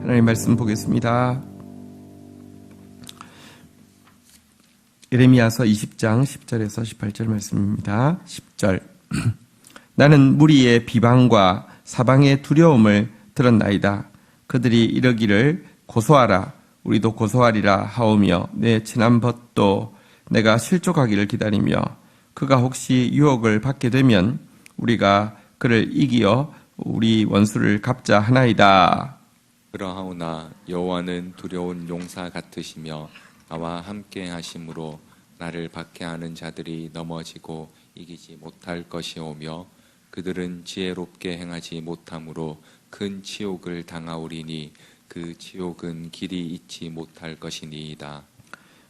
하나님 말씀 보겠습니다. 예레미야서 20장 10절에서 18절 말씀입니다. 10절 나는 무리의 비방과 사방의 두려움을 들었나이다. 그들이 이러기를 고소하라 우리도 고소하리라 하오며 내 친한 벗도 내가 실족하기를 기다리며 그가 혹시 유혹을 받게 되면 우리가 그를 이기어 우리 원수를 갚자 하나이다. 그러하오나 여호와는 두려운 용사 같으시며 나와 함께 하심으로 나를 박해하는 자들이 넘어지고 이기지 못할 것이오며 그들은 지혜롭게 행하지 못함으로 큰 치욕을 당하오리니 그 치욕은 길이 잊지 못할 것이니이다.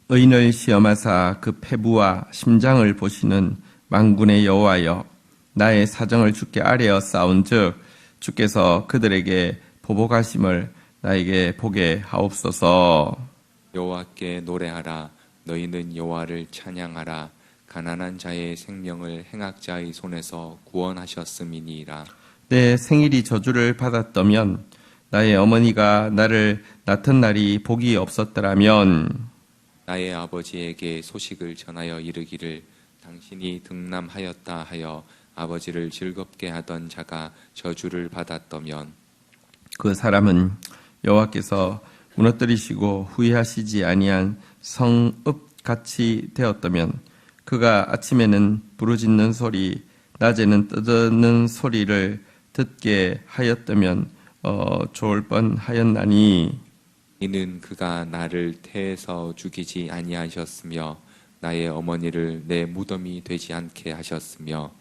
의인을 시험하사 그 패부와 심장을 보시는 만군의 여호와여 나의 사정을 주께 아뢰어 싸운즉 주께서 그들에게 보복하심을 나에게 보게 하옵소서. 여호와께 노래하라 너희는 여호와를 찬양하라 가난한 자의 생명을 행악자의 손에서 구원하셨음이니이다. 내 생일이 저주를 받았다면 나의 어머니가 나를 낳던 날이 복이 없었더라면 나의 아버지에게 소식을 전하여 이르기를 당신이 등남하였다 하여 아버지를 즐겁게 하던 자가 저주를 받았다면 그 사람은 여호와께서 무너뜨리시고 후회하시지 아니한 성읍같이 되었다면 그가 아침에는 부르짖는 소리 낮에는 떠드는 소리를 듣게 하였다면 좋을 뻔하였나니 이는 그가 나를 태에서 죽이지 아니하셨으며 나의 어머니를 내 무덤이 되지 않게 하셨으며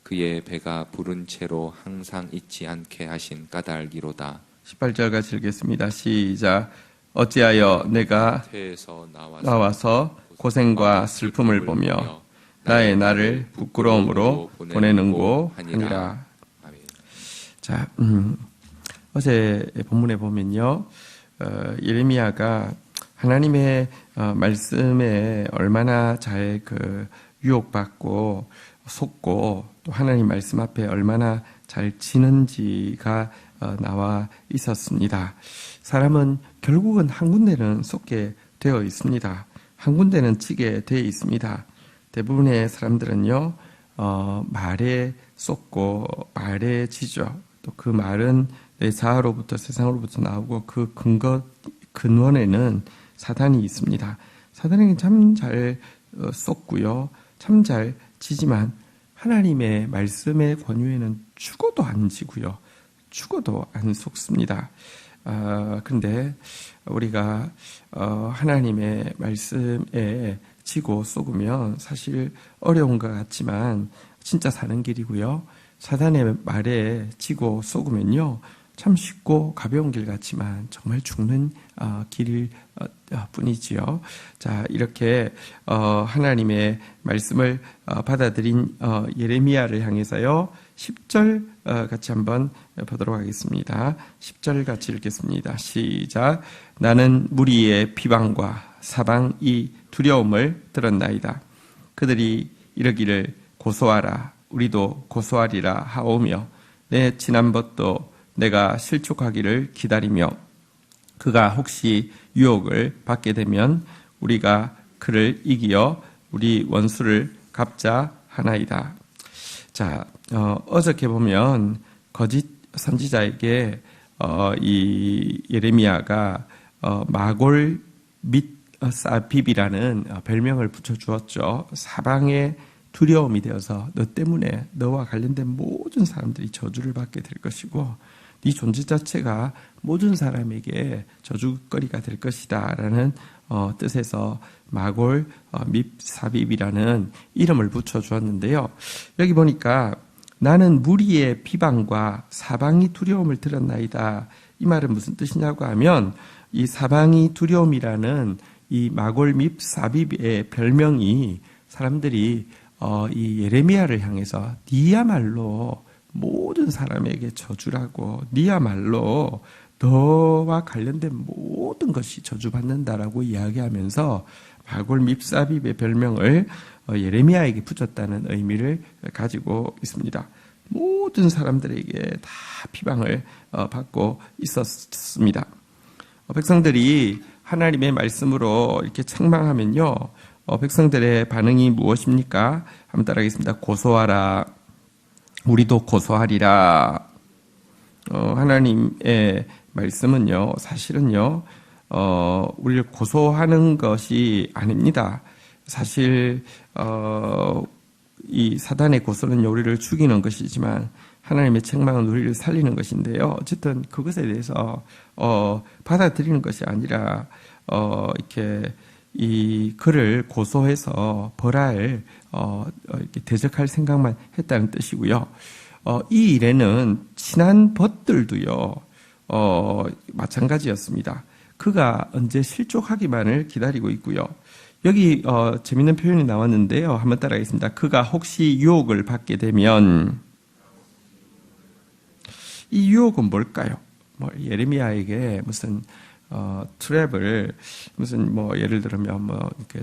그의 배가 부른 채로 항상 잊지 않게 하신 까닭이로다. 18절 같이 읽겠습니다. 시작. 어찌하여 내가 태에서 나와서 고생과 슬픔을 보며 나의 나를 부끄러움으로 보내는고 하니라. 자, 어제 본문에 보면요, 예레미야가 하나님의 말씀에 얼마나 잘 유혹받고 속고 또 하나님 말씀 앞에 얼마나 잘 지는지가 나와 있었습니다. 사람은 결국은 한 군데는 속게 되어 있습니다. 한 군데는 치게 되어 있습니다. 대부분의 사람들은요, 말에 속고 말에 지죠. 또 그 말은 내 자아로부터 세상으로부터 나오고 그 근원에는 사단이 있습니다. 사단에게 참 잘 속고요, 참 잘 지지만 하나님의 말씀의 권유에는 죽어도 안 지고요, 죽어도 안 속습니다. 근데 우리가 하나님의 말씀에 지고 속으면 사실 어려운 것 같지만 진짜 사는 길이고요. 사단의 말에 지고 속으면요, 참 쉽고 가벼운 길 같지만 정말 죽는 길일 뿐이지요. 자, 이렇게 하나님의 말씀을 받아들인 예레미야를 향해서요, 10절 같이 한번 보도록 하겠습니다. 10절 같이 읽겠습니다. 시작. 나는 무리의 비방과 사방의 두려움을 들었나이다. 그들이 이러기를 고소하라 우리도 고소하리라 하오며 내 친한 벗도 내가 실족하기를 기다리며 그가 혹시 유혹을 받게 되면 우리가 그를 이기어 우리 원수를 갚자 하나이다. 자, 어저께 보면 거짓 선지자에게 이 예레미야가 마골 및 사빕이라는 별명을 붙여주었죠. 사방의 두려움이 되어서 너 때문에 너와 관련된 모든 사람들이 저주를 받게 될 것이고 네 존재 자체가 모든 사람에게 저주거리가 될 것이다 라는 뜻에서 마골 및 사빕이라는 이름을 붙여주었는데요. 여기 보니까 나는 무리의 비방과 사방이 두려움을 들었나이다. 이 말은 무슨 뜻이냐고 하면 이 사방이 두려움이라는 이 마골 및 사빕의 별명이 사람들이 이 예레미야를 향해서 니야말로 모든 사람에게 저주라고 니야말로 너와 관련된 모든 것이 저주받는다라고 이야기하면서 마골 및 사빕의 별명을 예레미야에게 붙였다는 의미를 가지고 있습니다. 모든 사람들에게 다 비방을 받고 있었습니다. 백성들이 하나님의 말씀으로 이렇게 책망하면요, 백성들의 반응이 무엇입니까? 한번 따라하겠습니다. 고소하라. 우리도 고소하리라. 하나님의 말씀은요, 사실은요, 우리를 고소하는 것이 아닙니다. 사실, 이 사단의 고소는 우리를 죽이는 것이지만, 하나님의 책망은 우리를 살리는 것인데요. 어쨌든 그것에 대해서, 받아들이는 것이 아니라, 이렇게, 이 글을 고소해서 벌할, 이렇게 대적할 생각만 했다는 뜻이고요. 이 일에는 친한 벗들도요, 마찬가지였습니다. 그가 언제 실족하기만을 기다리고 있고요. 여기, 재밌는 표현이 나왔는데요. 한번 따라하겠습니다. 그가 혹시 유혹을 받게 되면, 이 유혹은 뭘까요? 예레미야에게 무슨, 트랩을, 무슨, 예를 들면, 이렇게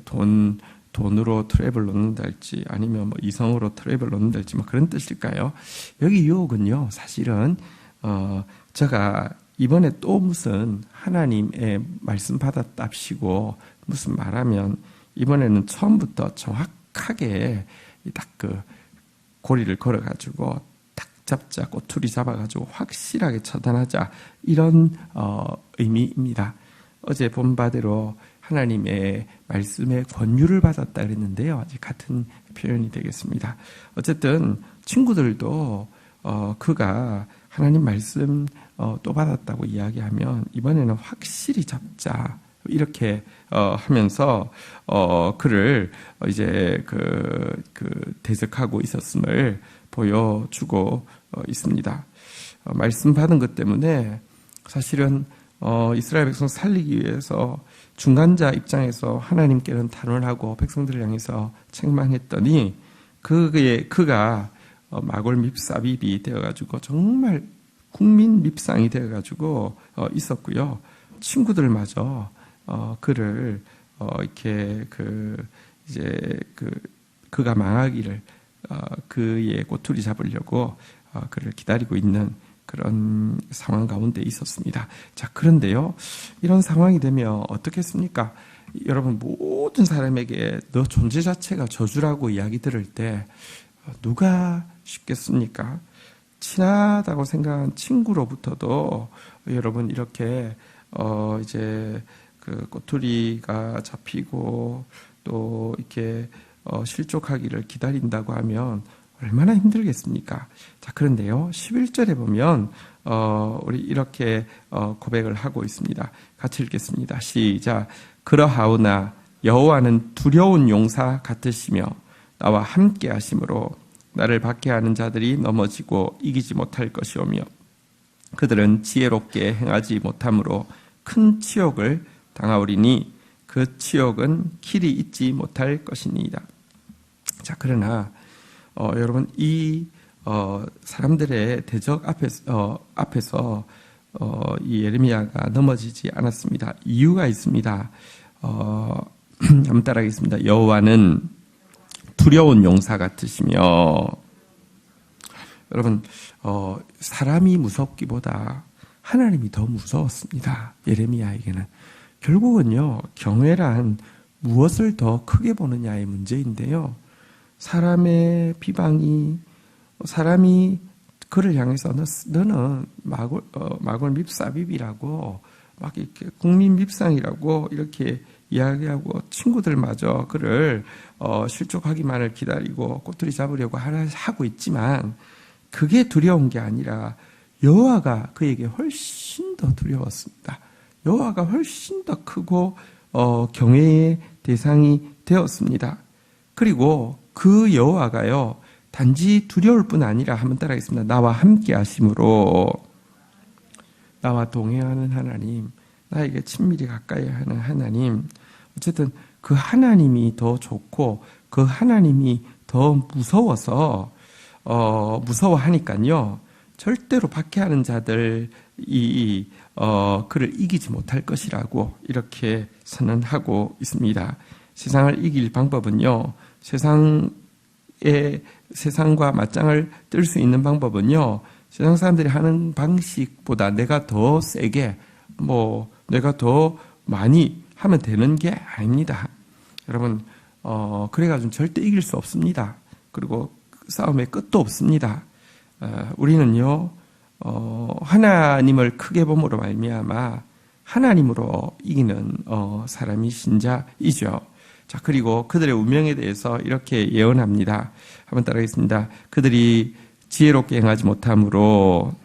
돈으로 트랩을 놓는달지, 아니면 이성으로 트랩을 놓는달지, 그런 뜻일까요? 여기 유혹은요, 사실은, 제가 이번에 또 무슨 하나님의 말씀 받았답시고, 무슨 말하면, 이번에는 처음부터 정확하게 딱 고리를 걸어가지고, 잡자, 꼬투리 잡아가지고 확실하게 처단하자, 이런 의미입니다. 어제 본 바대로 하나님의 말씀에 권유를 받았다 그랬는데요. 같은 표현이 되겠습니다. 어쨌든 친구들도 그가 하나님 말씀 또 받았다고 이야기하면 이번에는 확실히 잡자, 이렇게 하면서 그를 이제 대적하고 있었음을 보여주고 있습니다. 말씀 받은 것 때문에 사실은 이스라엘 백성 살리기 위해서 중간자 입장에서 하나님께는 탄원하고 백성들을 향해서 책망했더니 그가 마골 밉사비비 되어가지고 정말 국민 밉상이 되어가지고 있었고요. 친구들마저 그를 이렇게 그가 망하기를 그의 꼬투리 잡으려고 그를 기다리고 있는 그런 상황 가운데 있었습니다. 자, 그런데요, 이런 상황이 되면 어떻겠습니까? 여러분, 모든 사람에게 너 존재 자체가 저주라고 이야기 들을 때 누가 쉽겠습니까? 친하다고 생각한 친구로부터도 여러분 이렇게 이제 꼬투리가 잡히고 또 이렇게 실족하기를 기다린다고 하면 얼마나 힘들겠습니까? 자, 그런데요, 11절에 보면 우리 이렇게 고백을 하고 있습니다. 같이 읽겠습니다. 시작. 그러하오나 여호와는 두려운 용사 같으시며 나와 함께 하심으로 나를 박해하는 자들이 넘어지고 이기지 못할 것이오며 그들은 지혜롭게 행하지 못함으로 큰 치욕을 당하오리니 그 치욕은 길이 잊지 못할 것이니이다. 자, 그러나 여러분, 이 사람들의 대적 앞에서 이 예레미야가 넘어지지 않았습니다. 이유가 있습니다. 한번 따라하겠습니다. 여호와는 두려운 용사 같으시며, 여러분, 사람이 무섭기보다 하나님이 더 무서웠습니다. 예레미야에게는. 결국은요, 경외란 무엇을 더 크게 보느냐의 문제인데요. 사람의 비방이, 사람이 그를 향해서 너는 마골 밉사비비라고 막 이렇게 국민 밉상이라고 이렇게 이야기하고 친구들마저 그를 실족하기만을 기다리고 꼬투리 잡으려고 하고 있지만 그게 두려운 게 아니라 여호와가 그에게 훨씬 더 두려웠습니다. 여호와가 훨씬 더 크고 경외의 대상이 되었습니다. 그리고 그 여호와가요, 단지 두려울 뿐 아니라 한번 따라하겠습니다. 나와 함께 하심으로, 나와 동행하는 하나님, 나에게 친밀히 가까이 하는 하나님, 어쨌든 그 하나님이 더 좋고 그 하나님이 더 무서워서 무서워하니까요, 절대로 박해하는 자들이 그를 이기지 못할 것이라고 이렇게 선언하고 있습니다. 세상을 이길 방법은요, 세상과 맞짱을 뜰 수 있는 방법은요, 세상 사람들이 하는 방식보다 내가 더 세게 내가 더 많이 하면 되는 게 아닙니다. 여러분, 그래가지고 절대 이길 수 없습니다. 그리고 싸움의 끝도 없습니다. 우리는요, 하나님을 크게 봄으로 말미암아 하나님으로 이기는 사람이 신자이죠. 자, 그리고 그들의 운명에 대해서 이렇게 예언합니다. 한번 따라하겠습니다. 그들이 지혜롭게 행하지 못함으로.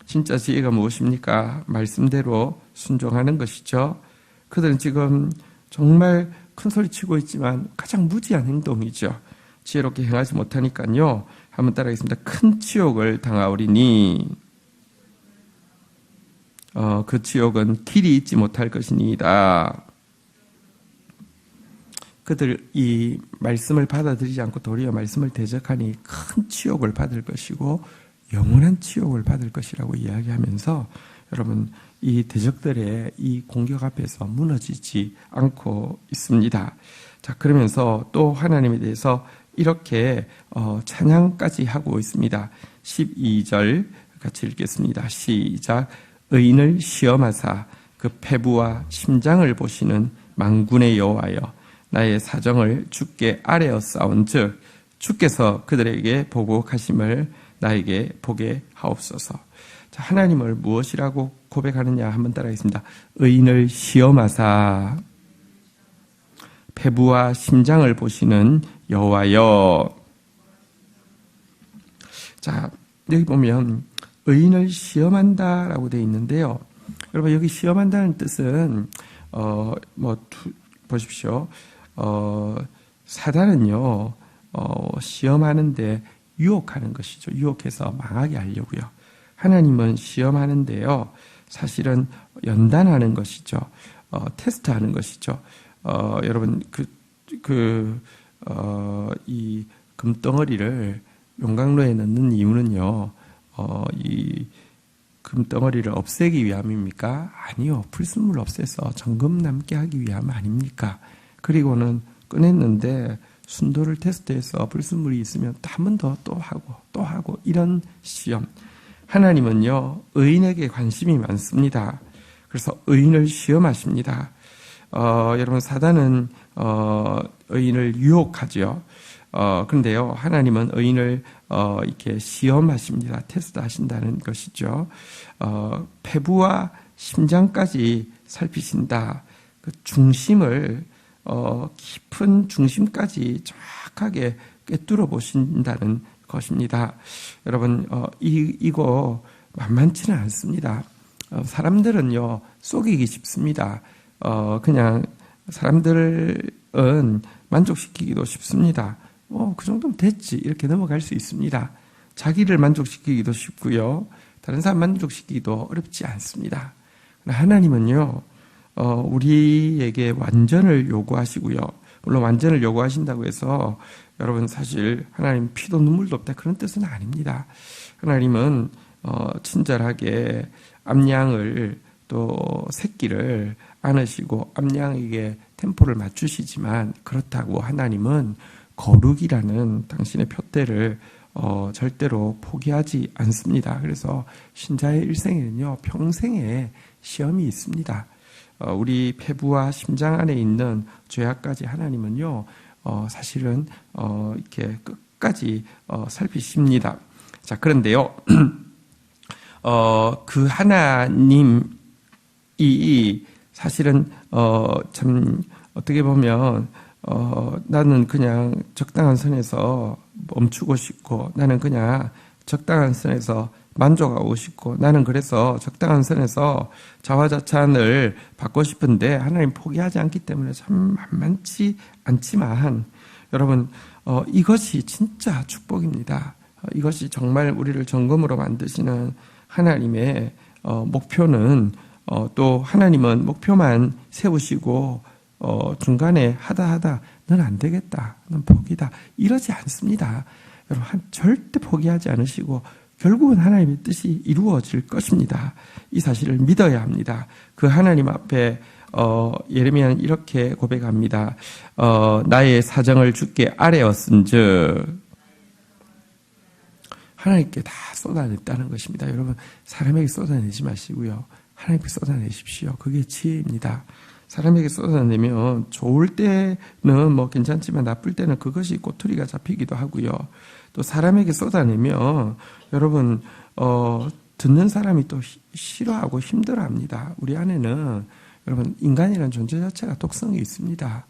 진짜 지혜가 무엇입니까? 말씀대로 순종하는 것이죠. 그들은 지금 정말 큰 소리 치고 있지만 가장 무지한 행동이죠. 지혜롭게 행하지 못하니까요. 한번 따라하겠습니다. 큰 치욕을 당하오리니 그 치욕은 길이 잊지 못할 것이니이다. 그들 이 말씀을 받아들이지 않고 도리어 말씀을 대적하니 큰 치욕을 받을 것이고 영원한 치욕을 받을 것이라고 이야기하면서 여러분 이 대적들의 이 공격 앞에서 무너지지 않고 있습니다. 자, 그러면서 또 하나님에 대해서 이렇게 찬양까지 하고 있습니다. 12절 같이 읽겠습니다. 시작. 의인을 시험하사 그 패부와 심장을 보시는 만군의 여호와여, 나의 사정을 주께 아뢰어 싸운즉 주께서 그들에게 보복하심을 나에게 보게 하옵소서. 자, 하나님을 무엇이라고 고백하느냐 한번 따라하겠습니다. 의인을 시험하사 패부와 심장을 보시는 여호와여. 자, 여기 보면 의인을 시험한다라고 되어 있는데요. 여러분, 여기 시험한다는 뜻은 보십시오. 사단은요, 시험하는데 유혹하는 것이죠. 유혹해서 망하게 하려고요. 하나님은 시험하는데요, 사실은 연단하는 것이죠. 테스트하는 것이죠. 여러분, 이 금덩어리를 용광로에 넣는 이유는요, 이 금덩어리를 없애기 위함입니까? 아니요. 불순물을 없애서 정금 남게 하기 위함 아닙니까? 그리고는 꺼냈는데 순도를 테스트해서 불순물이 있으면 한 번 더 또 하고 이런 시험. 하나님은요, 의인에게 관심이 많습니다. 그래서 의인을 시험하십니다. 여러분, 사단은 의인을 유혹하죠. 그런데요, 하나님은 의인을 이렇게 시험하십니다. 테스트하신다는 것이죠. 폐부와 심장까지 살피신다. 그 중심을 깊은 중심까지 정확하게 꿰뚫어 보신다는 것입니다. 여러분, 이거 만만치는 않습니다. 사람들은요, 속이기 쉽습니다. 그냥 사람들은 만족시키기도 쉽습니다. 그 정도면 됐지, 이렇게 넘어갈 수 있습니다. 자기를 만족시키기도 쉽고요, 다른 사람 만족시키기도 어렵지 않습니다. 하나님은요, 우리에게 완전을 요구하시고요. 물론 완전을 요구하신다고 해서 여러분, 사실 하나님 피도 눈물도 없다, 그런 뜻은 아닙니다. 하나님은 친절하게 암양을 또 새끼를 안으시고 암양에게 템포를 맞추시지만, 그렇다고 하나님은 거룩이라는 당신의 표대를 절대로 포기하지 않습니다. 그래서 신자의 일생에는요, 평생에 시험이 있습니다. 우리 폐부와 심장 안에 있는 죄악까지 하나님은요, 사실은 이렇게 끝까지 살피십니다. 자, 그런데요, 그 하나님이 사실은 참 어떻게 보면 나는 그냥 적당한 선에서 멈추고 싶고, 나는 그냥 적당한 선에서 만족하고 싶고, 나는 그래서 적당한 선에서 자화자찬을 받고 싶은데 하나님 포기하지 않기 때문에 참 만만치 않지만, 여러분, 이것이 진짜 축복입니다. 이것이 정말 우리를 정금으로 만드시는 하나님의 목표는, 또 하나님은 목표만 세우시고 중간에 하다 넌 안 되겠다, 넌 포기다, 이러지 않습니다. 여러분, 절대 포기하지 않으시고 결국은 하나님의 뜻이 이루어질 것입니다. 이 사실을 믿어야 합니다. 그 하나님 앞에 예레미야는 이렇게 고백합니다. 나의 사정을 주께 아뢰었은즉, 하나님께 다 쏟아냈다는 것입니다. 여러분, 사람에게 쏟아내지 마시고요, 하나님께 쏟아내십시오. 그게 지혜입니다. 사람에게 쏟아내면 좋을 때는 뭐 괜찮지만 나쁠 때는 그것이 꼬투리가 잡히기도 하고요. 또 사람에게 쏟아내면 여러분 듣는 사람이 또 싫어하고 힘들어합니다. 우리 안에는 여러분 인간이라는 존재 자체가 독성이 있습니다.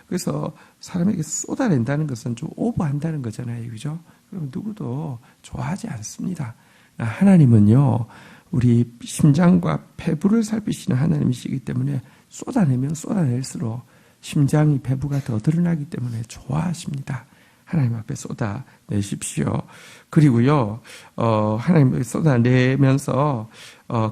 그래서 사람에게 쏟아낸다는 것은 좀 오버한다는 거잖아요. 그죠? 그럼 누구도 좋아하지 않습니다. 하나님은요, 우리 심장과 폐부를 살피시는 하나님이시기 때문에 쏟아내면 쏟아낼수록 심장이 배부가 더 드러나기 때문에 좋아하십니다. 하나님 앞에 쏟아내십시오. 그리고요, 하나님 앞에 쏟아내면서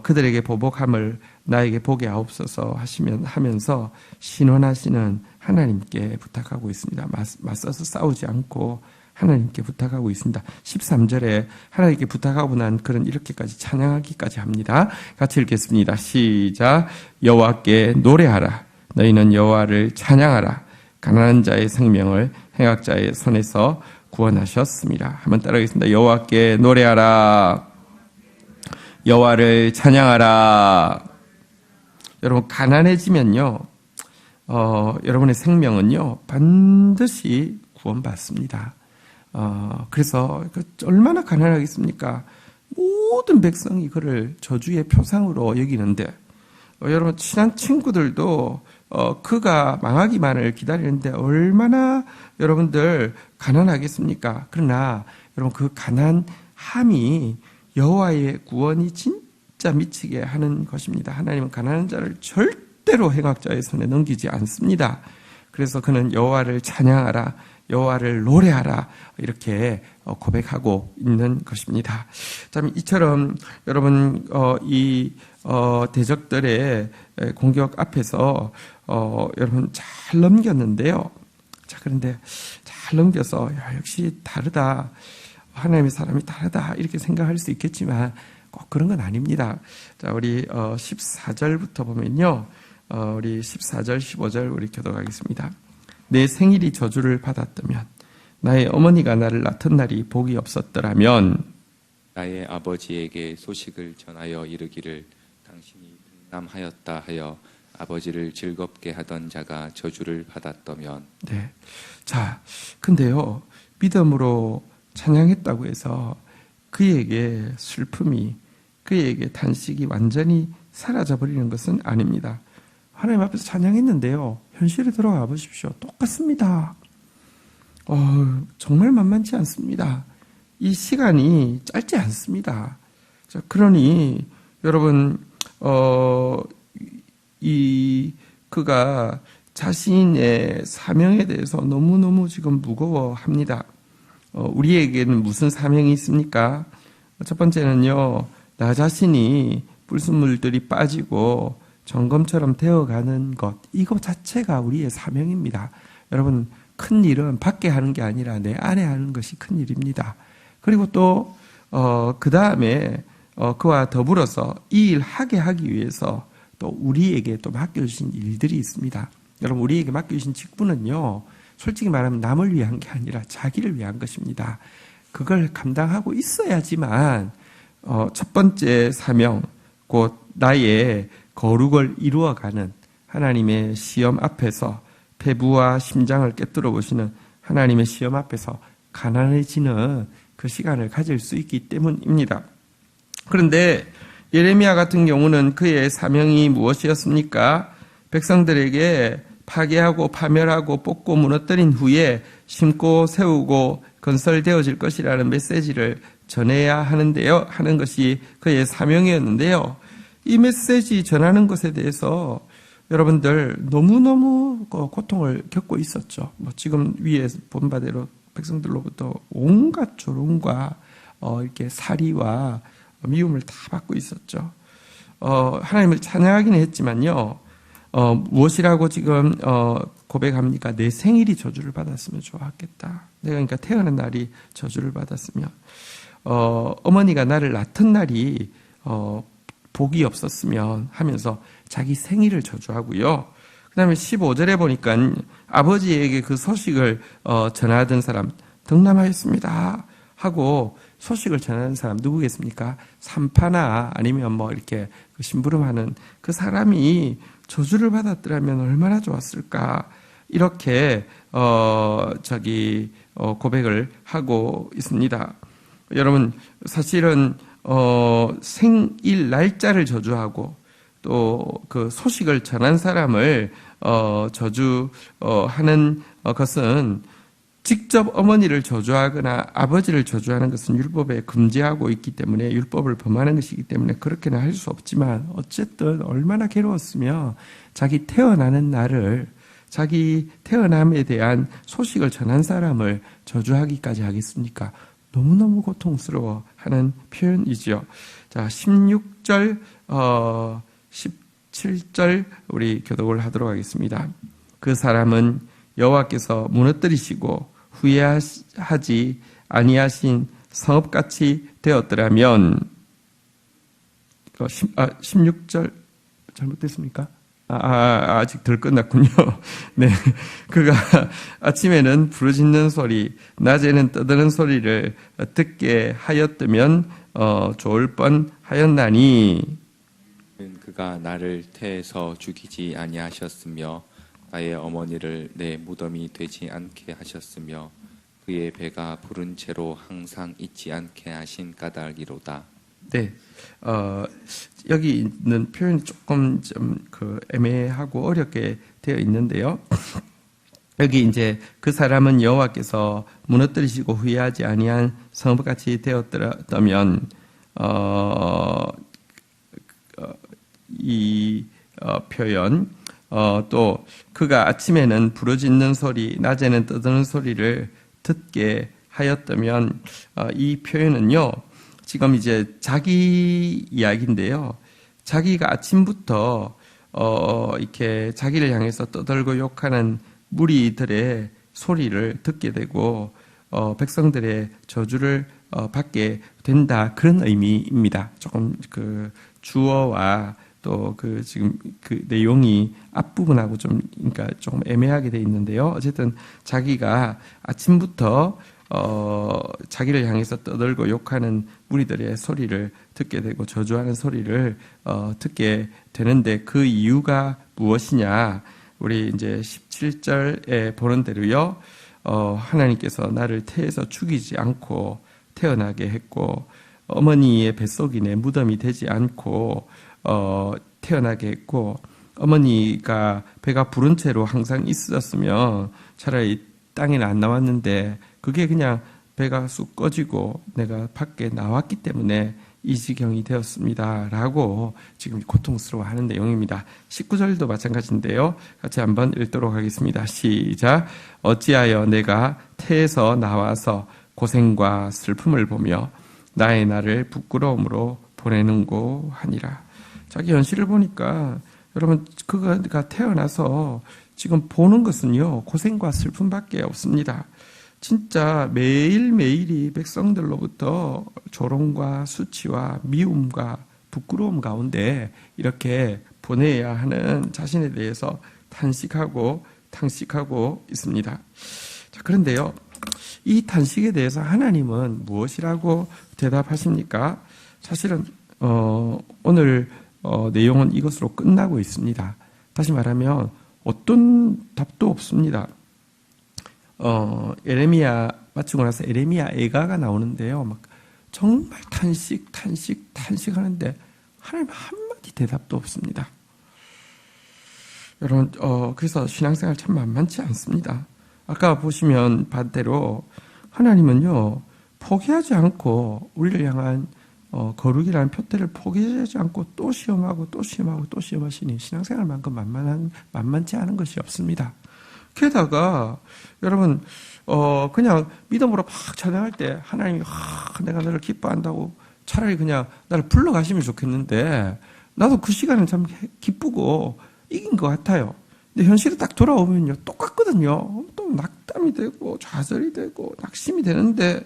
그들에게 보복함을 나에게 보게 하옵소서 하면서 신원하시는 하나님께 부탁하고 있습니다. 맞서서 싸우지 않고 하나님께 부탁하고 있습니다. 13절에 하나님께 부탁하고 난 그런 이렇게까지 찬양하기까지 합니다. 같이 읽겠습니다. 시작. 여호와께 노래하라. 너희는 여호와를 찬양하라. 가난한 자의 생명을 행악자의 손에서 구원하셨습니다. 한번 따라하겠습니다. 여호와께 노래하라. 여호와를 찬양하라. 여러분 가난해지면요, 여러분의 생명은요 반드시 구원받습니다. 그래서 얼마나 가난하겠습니까? 모든 백성이 그를 저주의 표상으로 여기는데, 여러분 친한 친구들도 그가 망하기만을 기다리는데 얼마나 여러분들 가난하겠습니까? 그러나 여러분 그 가난함이 여호와의 구원이 진짜 미치게 하는 것입니다. 하나님은 가난한 자를 절대로 행악자의 손에 넘기지 않습니다. 그래서 그는 여호와를 찬양하라, 여호와를 노래하라 이렇게 고백하고 있는 것입니다. 참 이처럼 여러분 이 대적들의 공격 앞에서 여러분 잘 넘겼는데요. 자, 그런데 잘 넘겨서 역시 다르다, 하나님의 사람이 다르다 이렇게 생각할 수 있겠지만 꼭 그런 건 아닙니다. 자, 우리 14절부터 보면요, 우리 14절 15절 우리 교독하겠습니다. 내 생일이 저주를 받았다면, 나의 어머니가 나를 낳던 날이 복이 없었더라면, 나의 아버지에게 소식을 전하여 이르기를 당신이 등남하였다 하여 아버지를 즐겁게 하던 자가 저주를 받았다면. 네. 자, 근데요, 믿음으로 찬양했다고 해서 그에게 슬픔이, 그에게 탄식이 완전히 사라져버리는 것은 아닙니다. 하나님 앞에서 찬양했는데요, 현실에 들어가 보십시오. 똑같습니다. 정말 만만치 않습니다. 이 시간이 짧지 않습니다. 자, 그러니 여러분 그가 자신의 사명에 대해서 너무너무 지금 무거워합니다. 우리에게는 무슨 사명이 있습니까? 첫 번째는요, 나 자신이 불순물들이 빠지고 점검처럼 되어가는 것, 이거 자체가 우리의 사명입니다. 여러분, 큰 일은 밖에 하는 게 아니라 내 안에 하는 것이 큰 일입니다. 그리고 또 그 다음에 그와 더불어서 이 일 하게 하기 위해서 또 우리에게 또 맡겨주신 일들이 있습니다. 여러분, 우리에게 맡겨주신 직분은요, 솔직히 말하면 남을 위한 게 아니라 자기를 위한 것입니다. 그걸 감당하고 있어야지만 첫 번째 사명, 곧 나의 거룩을 이루어가는 하나님의 시험 앞에서, 폐부와 심장을 꿰뚫어 보시는 하나님의 시험 앞에서 가난해지는 그 시간을 가질 수 있기 때문입니다. 그런데 예레미야 같은 경우는 그의 사명이 무엇이었습니까? 백성들에게 파괴하고 파멸하고 뽑고 무너뜨린 후에 심고 세우고 건설되어질 것이라는 메시지를 전해야 하는데요, 하는 것이 그의 사명이었는데요. 이 메시지 전하는 것에 대해서 여러분들 너무너무 고통을 겪고 있었죠. 지금 위에 본 바대로 백성들로부터 온갖 조롱과 이렇게 살이와 미움을 다 받고 있었죠. 하나님을 찬양하기는 했지만요, 무엇이라고 지금 고백합니까? 내 생일이 저주를 받았으면 좋았겠다. 내가 그러니까 태어난 날이 저주를 받았으면, 어머니가 나를 낳던 날이 복이 없었으면 하면서 자기 생일을 저주하고요. 그 다음에 15절에 보니까 아버지에게 그 소식을 전하던 사람 등남하였습니다 하고 소식을 전하는 사람 누구겠습니까? 산파나 아니면 뭐 이렇게 심부름하는 그 사람이 저주를 받았더라면 얼마나 좋았을까. 이렇게 고백을 하고 있습니다. 여러분, 사실은 생일 날짜를 저주하고 또 그 소식을 전한 사람을 저주하는 것은 직접 어머니를 저주하거나 아버지를 저주하는 것은 율법에 금지하고 있기 때문에 율법을 범하는 것이기 때문에 그렇게는 할 수 없지만 어쨌든 얼마나 괴로웠으며 자기 태어나는 날을 자기 태어남에 대한 소식을 전한 사람을 저주하기까지 하겠습니까? 너무너무 고통스러워하는 표현이지요. 자, 16절, 17절 우리 교독을 하도록 하겠습니다. 그 사람은 여호와께서 무너뜨리시고 후회하지 아니하신 성읍같이 되었더라면 16절 잘못됐습니까? 아직 덜 끝났군요. 네. 그가 아침에는 부르짖는 소리, 낮에는 떠드는 소리를 듣게 하였다면, 좋을 뻔 하였나니. 그가 나를 태에서 죽이지 아니하셨으며, 나의 어머니를 내 무덤이 되지 않게 하셨으며, 그의 배가 부른 채로 항상 잊지 않게 하신 까닭이로다. 네. 여기 있는 표현이 조금 애매하고 어렵게 되어 있는데요. 여기 이제 그 사람은 여호와께서 무너뜨리시고 후회하지 아니한 성읍같이 되었다면, 이 표현, 또 그가 아침에는 부르짖는 소리, 낮에는 떠드는 소리를 듣게 하였다면, 이 표현은요, 지금 이제 자기 이야기인데요. 자기가 아침부터 이렇게 자기를 향해서 떠들고 욕하는 무리들의 소리를 듣게 되고 백성들의 저주를 받게 된다, 그런 의미입니다. 조금 그 주어와 또 지금 그 내용이 앞부분하고 그러니까 조금 애매하게 돼 있는데요. 어쨌든 자기가 아침부터 자기를 향해서 떠들고 욕하는 무리들의 소리를 듣게 되고 저주하는 소리를 듣게 되는데 그 이유가 무엇이냐? 우리 이제 17절에 보는 대로요. 하나님께서 나를 태에서 죽이지 않고 태어나게 했고 어머니의 뱃속이 내 무덤이 되지 않고 태어나게 했고 어머니가 배가 부른 채로 항상 있었으면 차라리 땅에는 안 나왔는데 그게 그냥 배가 쑥 꺼지고 내가 밖에 나왔기 때문에 이 지경이 되었습니다. 라고 지금 고통스러워하는 내용입니다. 19절도 마찬가지인데요. 같이 한번 읽도록 하겠습니다. 시작. 어찌하여 내가 태에서 나와서 고생과 슬픔을 보며 나의 날을 부끄러움으로 보내는고 하니라. 자기 현실을 보니까 여러분 그가 태어나서 지금 보는 것은요 고생과 슬픔밖에 없습니다. 진짜 매일매일이 백성들로부터 조롱과 수치와 미움과 부끄러움 가운데 이렇게 보내야 하는 자신에 대해서 탄식하고 있습니다. 자, 그런데요, 이 탄식에 대해서 하나님은 무엇이라고 대답하십니까? 사실은 오늘 내용은 이것으로 끝나고 있습니다. 다시 말하면 어떤 답도 없습니다. 에레미야 마치고 나서 에레미야 애가가 나오는데요. 막 정말 탄식하는데 하나님 한마디 대답도 없습니다. 여러분, 그래서 신앙생활 참 만만치 않습니다. 아까 보시면 반대로 하나님은요 포기하지 않고 우리를 향한 거룩이라는 표대를 포기하지 않고 또 시험하고 또 시험하고 또 시험하시니 신앙생활만큼 만만치 않은 것이 없습니다. 게다가 여러분 그냥 믿음으로 막 찬양할 때 하나님이 내가 너를 기뻐한다고 차라리 그냥 나를 불러가시면 좋겠는데 나도 그 시간은 참 기쁘고 이긴 것 같아요. 근데 현실에 딱 돌아오면요 똑같거든요. 또 낙담이 되고 좌절이 되고 낙심이 되는데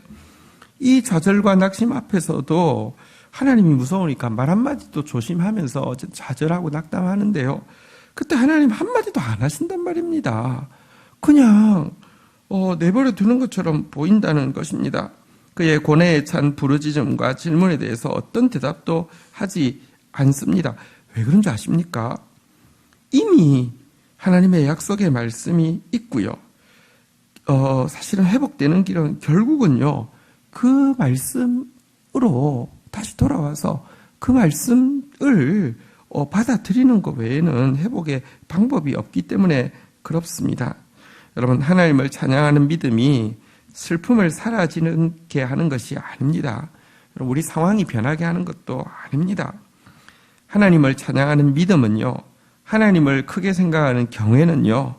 이 좌절과 낙심 앞에서도 하나님이 무서우니까 말 한마디도 조심하면서 좌절하고 낙담하는데요. 그때 하나님 한마디도 안 하신단 말입니다. 그냥 내버려 두는 것처럼 보인다는 것입니다. 그의 고뇌에 찬 부르짖음과 질문에 대해서 어떤 대답도 하지 않습니다. 왜 그런 줄 아십니까? 이미 하나님의 약속의 말씀이 있고요. 사실은 회복되는 길은 결국은요, 그 말씀으로 다시 돌아와서 그 말씀을 받아들이는 것 외에는 회복의 방법이 없기 때문에 그렇습니다. 여러분, 하나님을 찬양하는 믿음이 슬픔을 사라지게 하는 것이 아닙니다. 우리 상황이 변하게 하는 것도 아닙니다. 하나님을 찬양하는 믿음은요, 하나님을 크게 생각하는 경외는요,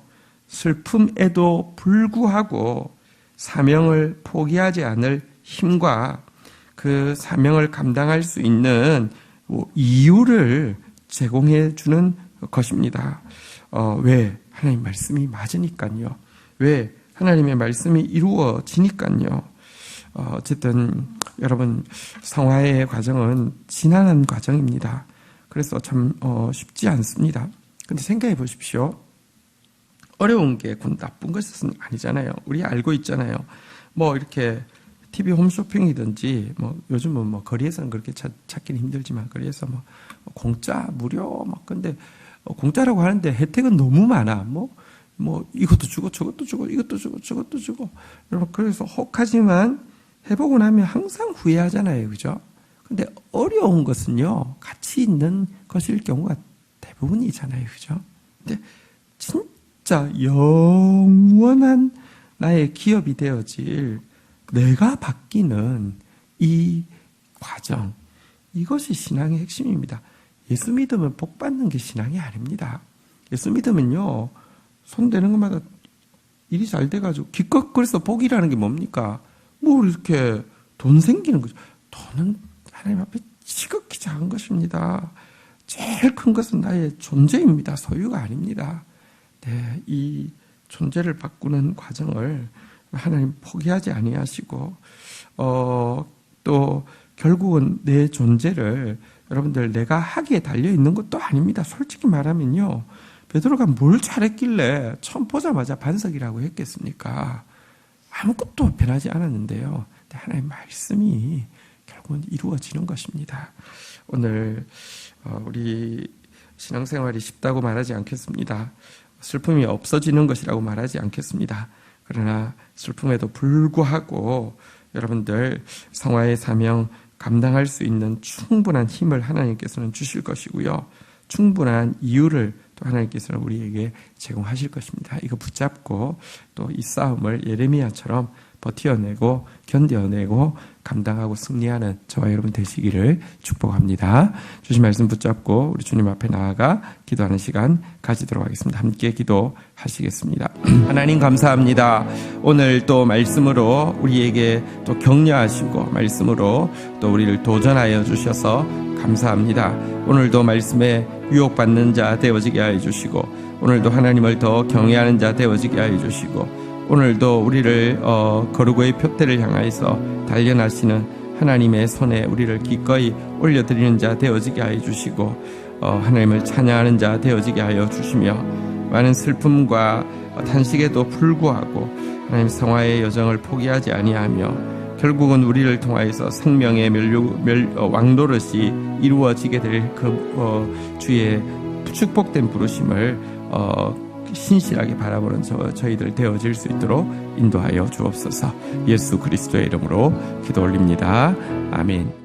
슬픔에도 불구하고 사명을 포기하지 않을 힘과 그 사명을 감당할 수 있는 이유를 제공해 주는 것입니다. 왜? 하나님 말씀이 맞으니까요. 왜? 하나님의 말씀이 이루어지니까요. 어쨌든 여러분, 성화의 과정은 지난한 과정입니다. 그래서 참 쉽지 않습니다. 근데 생각해 보십시오. 어려운 게 곧 나쁜 것은 아니잖아요. 우리 알고 있잖아요. 뭐 이렇게 TV 홈쇼핑이든지 뭐 요즘은 뭐 거리에서는 그렇게 찾기는 힘들지만 거리에서 뭐 공짜, 무료 막 근데 공짜라고 하는데 혜택은 너무 많아. 뭐 이것도 주고 저것도 주고 이것도 주고 저것도 주고. 여러분, 그래서 혹하지만 해보고 나면 항상 후회하잖아요. 그죠? 근데 어려운 것은요, 가치 있는 것일 경우가 대부분이잖아요. 그죠? 근데 진짜 영원한 나의 기업이 되어질 내가 바뀌는 이 과정, 이것이 신앙의 핵심입니다. 예수 믿으면 복 받는 게 신앙이 아닙니다. 예수 믿으면요, 손 대는 것마다 일이 잘 돼가지고 기껏 그래서 복이라는 게 뭡니까? 뭐 이렇게 돈 생기는 거죠. 돈은 하나님 앞에 지극히 작은 것입니다. 제일 큰 것은 나의 존재입니다. 소유가 아닙니다. 네, 이 존재를 바꾸는 과정을 하나님 포기하지 아니하시고 또 결국은 내 존재를 여러분들 내가 하기에 달려있는 것도 아닙니다. 솔직히 말하면요, 베드로가 뭘 잘했길래 처음 보자마자 반석이라고 했겠습니까? 아무것도 변하지 않았는데요. 하나님의 말씀이 결국은 이루어지는 것입니다. 오늘 우리 신앙생활이 쉽다고 말하지 않겠습니다. 슬픔이 없어지는 것이라고 말하지 않겠습니다. 그러나 슬픔에도 불구하고 여러분들 성화의 사명 감당할 수 있는 충분한 힘을 하나님께서는 주실 것이고요. 충분한 이유를 또 하나님께서는 우리에게 제공하실 것입니다. 이거 붙잡고 또 이 싸움을 예레미야처럼 버텨내고 견뎌내고 감당하고 승리하는 저와 여러분 되시기를 축복합니다. 주신 말씀 붙잡고 우리 주님 앞에 나아가 기도하는 시간 가지도록 하겠습니다. 함께 기도하시겠습니다. 하나님 감사합니다. 오늘 또 말씀으로 우리에게 또 격려하시고 말씀으로 또 우리를 도전하여 주셔서 감사합니다. 오늘도 말씀에 유혹받는 자 되어지게 하여 주시고 오늘도 하나님을 더 경외하는 자 되어지게 하여 주시고 오늘도 우리를 거룩의 표대를 향하여서 단련하시는 하나님의 손에 우리를 기꺼이 올려드리는 자 되어지게 하여 주시고 하나님을 찬양하는 자 되어지게 하여 주시며 많은 슬픔과 탄식에도 불구하고 하나님 성화의 여정을 포기하지 아니하며 결국은 우리를 통하여서 생명의 왕노릇이 이루어지게 될 그 주의 축복된 부르심을 신실하게 바라보는 저희들 되어질 수 있도록 인도하여 주옵소서. 예수 그리스도의 이름으로 기도 올립니다. 아멘.